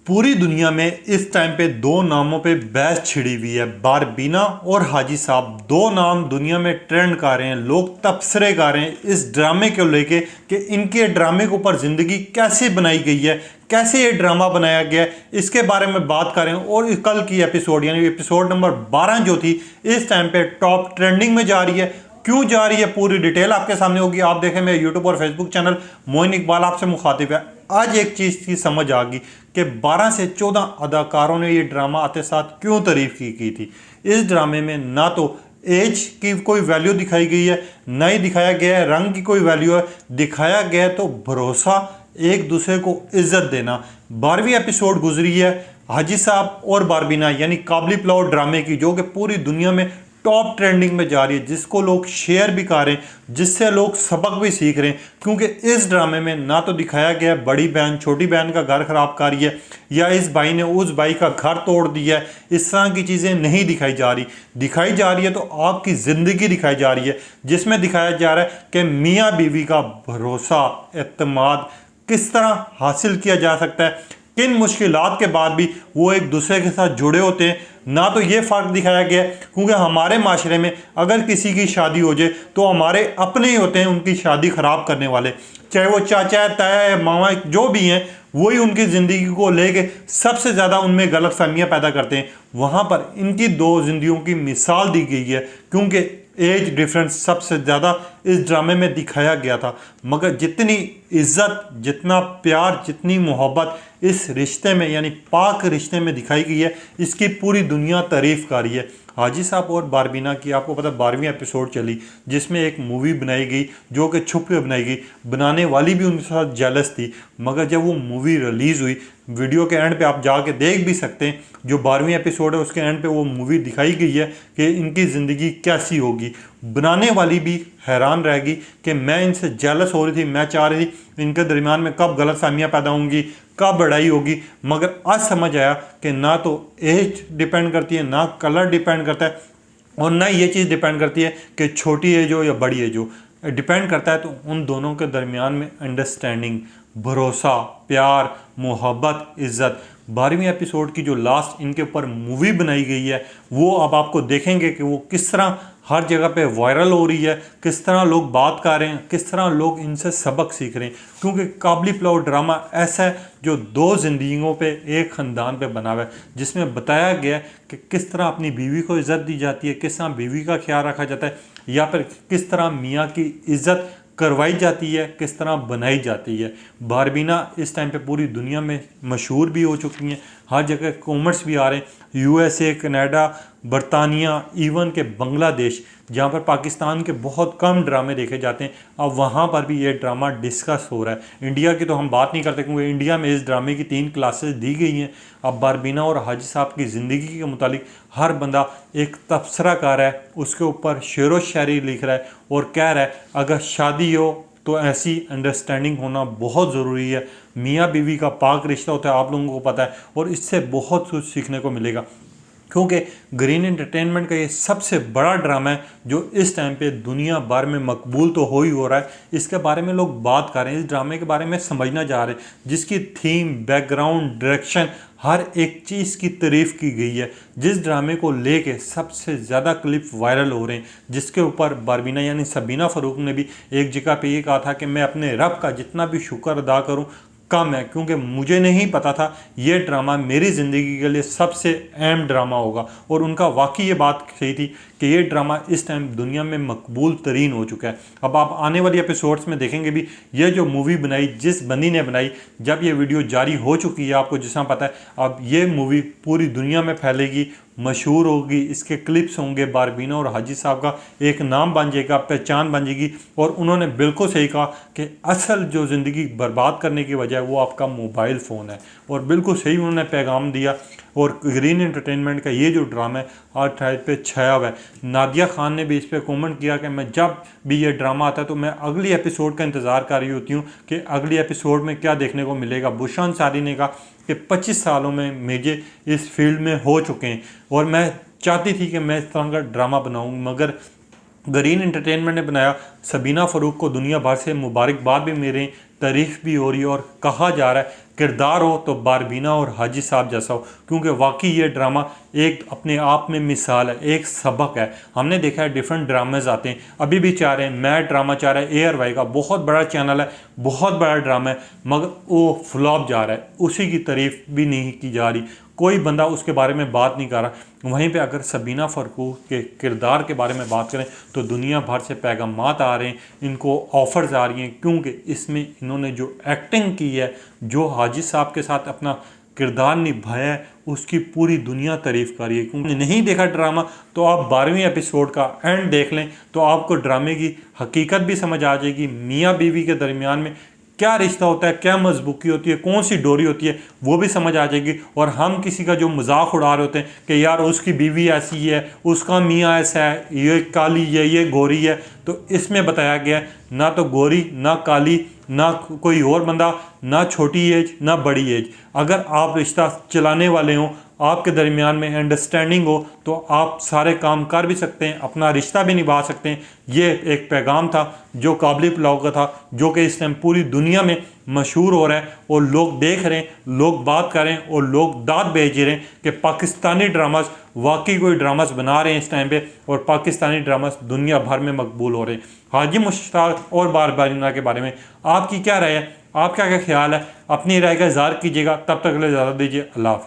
पूरी दुनिया में इस टाइम पे दो नामों पे बहस छिड़ी हुई है, बारबीना और हाजी साहब। दो नाम दुनिया में ट्रेंड कर रहे हैं, लोग तबसरे कर रहे हैं इस ड्रामे को लेके कि इनके ड्रामे के ऊपर ज़िंदगी कैसे बनाई गई है, कैसे ये ड्रामा बनाया गया है, इसके बारे में बात कर रहे हैं। और कल की एपिसोड यानी एपिसोड नंबर 12 जो थी इस टाइम पे टॉप ट्रेंडिंग में जा रही है। क्यों जा रही है पूरी डिटेल आपके सामने होगी। आप देखें मेरे यूट्यूब और फेसबुक चैनल मोइन इकबाल आपसे मुखातिब है। आज एक चीज़ की समझ आ गई कि 12 से 14 अदाकारों ने ये ड्रामा आते साथ क्यों तारीफ की थी। इस ड्रामे में ना तो एज की कोई वैल्यू दिखाई गई है, ना ही दिखाया गया है रंग की कोई वैल्यू है। दिखाया गया है तो भरोसा, एक दूसरे को इज्जत देना। 12वीं एपिसोड गुजरी है हाजी साहब और बारबीना यानी काबली पुलाव ड्रामे की, जो कि पूरी दुनिया में टॉप ट्रेंडिंग में जा रही है, जिसको लोग शेयर भी कर रहे हैं, जिससे लोग सबक भी सीख रहे हैं। क्योंकि इस ड्रामे में ना तो दिखाया गया बड़ी बहन छोटी बहन का घर खराब कर रही है या इस भाई ने उस भाई का घर तोड़ दिया है, इस तरह की चीज़ें नहीं दिखाई जा रही। दिखाई जा रही है तो आपकी ज़िंदगी दिखाई जा रही है, जिसमें दिखाया जा रहा है कि मियाँ बीवी का भरोसा, एतमाद किस तरह हासिल किया जा सकता है, किन मुश्किलात के बाद भी वो एक दूसरे के साथ जुड़े होते हैं। ना तो ये फ़र्क दिखाया गया है, क्योंकि हमारे माशरे में अगर किसी की शादी हो जाए तो हमारे अपने ही होते हैं उनकी शादी ख़राब करने वाले, चाहे वो चाचा है, ताया है, मामा जो भी हैं, वही उनकी ज़िंदगी को लेके सबसे ज़्यादा उनमें गलतफहमियाँ पैदा करते हैं। वहाँ पर इनकी दो ज़िंदगियों की मिसाल दी गई है, क्योंकि एज डिफरेंस सबसे ज़्यादा इस ड्रामे में दिखाया गया था। मगर जितनी इज्जत, जितना प्यार, जितनी मोहब्बत इस रिश्ते में यानी पाक रिश्ते में दिखाई गई है, इसकी पूरी दुनिया तारीफ़ कर रही है। हाजी साहब और बारबीना की आपको पता 12वीं एपिसोड चली, जिसमें एक मूवी बनाई गई जो कि छुप के बनाई गई। बनाने वाली भी उनके साथ जेलस थी, मगर जब वो मूवी रिलीज़ हुई, वीडियो के एंड पे आप जाके देख भी सकते हैं, जो 12वीं एपिसोड है उसके एंड पे वो मूवी दिखाई गई है कि इनकी ज़िंदगी कैसी होगी। बनाने वाली भी हैरान रहेगी कि मैं इनसे जेलस हो रही थी, मैं चाह रही थी इनके दरमियान में कब गलतफहमियाँ पैदा होंगी, कब लड़ाई होगी। मगर आज समझ आया कि ना तो एज डिपेंड करती है, ना कलर डिपेंड करता है, और ना ये चीज़ डिपेंड करती है कि छोटी एज हो या बड़ी एज हो। डिपेंड करता है तो उन दोनों के दरमियान में अंडरस्टैंडिंग, भरोसा, प्यार, मोहब्बत, इज़्ज़त। 12वीं एपिसोड की जो लास्ट इनके ऊपर मूवी बनाई गई है, वो अब आपको देखेंगे कि वो किस तरह हर जगह पे वायरल हो रही है, किस तरह लोग बात कर रहे हैं, किस तरह लोग इनसे सबक सीख रहे हैं। क्योंकि काबली पुलाव ड्रामा ऐसा है जो दो ज़िंदगियों पे एक ख़ानदान पे बना हुआ है, जिसमें बताया गया है कि किस तरह अपनी बीवी को इज़्ज़त दी जाती है, किस तरह बीवी का ख्याल रखा जाता है, या फिर किस तरह मियाँ की इज़्ज़त करवाई जाती है, किस तरह बनाई जाती है। बारबीना इस टाइम पे पूरी दुनिया में मशहूर भी हो चुकी हैं, हर जगह कॉमर्स भी आ रहे हैं। यूएसए, कनाडा, बरतानिया, इवन के बांग्लादेश, जहाँ पर पाकिस्तान के बहुत कम ड्रामे देखे जाते हैं, अब वहाँ पर भी ये ड्रामा डिस्कस हो रहा है। इंडिया की तो हम बात नहीं करते, क्योंकि इंडिया में इस ड्रामे की 3 क्लासेस दी गई हैं। अब बारबीना और हाजी साहब की ज़िंदगी के मुतालिक हर बंदा एक तबसरा कर रहा है, उसके ऊपर शेर व शायरी लिख रहा है और कह रहा है अगर शादी हो तो ऐसी अंडरस्टैंडिंग होना बहुत ज़रूरी है। मियाँ बीवी का पाक रिश्ता होता है, आप लोगों को पता है, और इससे बहुत कुछ सीखने को मिलेगा। क्योंकि ग्रीन एंटरटेनमेंट का ये सबसे बड़ा ड्रामा है जो इस टाइम पे दुनिया भर में मकबूल तो हो रहा है, इसके बारे में लोग बात कर रहे हैं, इस ड्रामे के बारे में समझना चाह रहे हैं, जिसकी थीम, बैकग्राउंड, डायरेक्शन, हर एक चीज़ की तारीफ़ की गई है। जिस ड्रामे को लेके सबसे ज़्यादा क्लिप वायरल हो रहे हैं, जिसके ऊपर बारबीना यानी सबीना फ़ारूक ने भी एक जगह पे ये कहा था कि मैं अपने रब का जितना भी शुक्र अदा करूं कम है, क्योंकि मुझे नहीं पता था ये ड्रामा मेरी ज़िंदगी के लिए सबसे अहम ड्रामा होगा। और उनका वाकई ये बात सही थी कि ये ड्रामा इस टाइम दुनिया में मकबूल तरीन हो चुका है। अब आप आने वाली एपिसोड्स में देखेंगे भी ये जो मूवी बनाई, जिस बंदी ने बनाई, जब ये वीडियो जारी हो चुकी है, आपको जितना पता है, अब ये मूवी पूरी दुनिया में फैलेगी, मशहूर होगी, इसके क्लिप्स होंगे, बारबीना और हाजी साहब का एक नाम बन जाएगा, पहचान बन जाएगी। और उन्होंने बिल्कुल सही कहा कि असल जो ज़िंदगी बर्बाद करने की वजह है वो आपका मोबाइल फ़ोन है, और बिल्कुल सही उन्होंने पैगाम दिया। और ग्रीन एंटरटेनमेंट का ये जो ड्रामा है आज टाइप पे छाया हुआ है। नादिया खान ने भी इस पर कमेंट किया कि मैं जब भी ये ड्रामा आता है तो मैं अगली एपिसोड का इंतज़ार कर रही होती हूँ कि अगली एपिसोड में क्या देखने को मिलेगा। बुशरा अंसारी ने कहा कि 25 सालों में मुझे इस फील्ड में हो चुके हैं और मैं चाहती थी कि मैं इस तरह का ड्रामा बनाऊँ, मगर ग्रीन एंटरटेनमेंट ने बनाया। सबीना फ़ारूक को दुनिया भर से मुबारकबाद भी मिल रही, तारीफ़ भी हो रही है, और कहा जा रहा है किरदार हो तो बारबीना और हाजी साहब जैसा हो, क्योंकि वाकई ये ड्रामा एक अपने आप में मिसाल है, एक सबक है। हमने देखा है डिफरेंट ड्रामेज आते हैं, अभी भी चाह रहे हैं, मैं ड्रामा चाह रहा है ARY का, बहुत बड़ा चैनल है, बहुत बड़ा ड्रामा है, मगर वो फ्लॉप जा रहा है, उसी की तारीफ भी नहीं की जा रही, कोई बंदा उसके बारे में बात नहीं कर रहा। वहीं पे अगर सबीना फ़रकू के किरदार के बारे में बात करें तो दुनिया भर से पैगामात आ रहे हैं, इनको ऑफ़र्स आ रही हैं, क्योंकि इसमें इन्होंने जो एक्टिंग की है, जो हाजी साहब के साथ अपना किरदार निभाया है, उसकी पूरी दुनिया तारीफ़ कर रही है। क्योंकि नहीं देखा ड्रामा तो आप 12वें एपिसोड का एंड देख लें तो आपको ड्रामे की हकीकत भी समझ आ जाएगी, मियाँ बीवी के दरमियान में क्या रिश्ता होता है, क्या मजबूती होती है, कौन सी डोरी होती है, वो भी समझ आ जाएगी। और हम किसी का जो मजाक उड़ा रहे होते हैं कि यार उसकी बीवी ऐसी है, उसका मियाँ ऐसा है, ये काली है, ये गोरी है, तो इसमें बताया गया है ना तो गोरी ना काली ना कोई और बंदा, ना छोटी एज ना बड़ी एज। अगर आप रिश्ता चलाने वाले हों, आपके दरमियान में अंडरस्टैंडिंग हो, तो आप सारे काम कर भी सकते हैं, अपना रिश्ता भी निभा सकते हैं। ये एक पैगाम था जो काबिल पुलाव का था, जो कि इस टाइम पूरी दुनिया में मशहूर हो रहा है और लोग देख रहे हैं, लोग बात कर रहे हैं और लोग दाद भेज रहे हैं कि पाकिस्तानी ड्रामास वाकई कोई ड्रामास बना रहे हैं इस टाइम पे, और पाकिस्तानी ड्रामास दुनिया भर में मकबूल हो रहे हैं। हाजी मुश्ताक और बारबीना के बारे में आपकी क्या राय है, आप क्या ख्याल है, अपनी राय का इज़हार कीजिएगा। तब तक के लिए इजाज़त दीजिए, अल्लाह हाफ़िज़।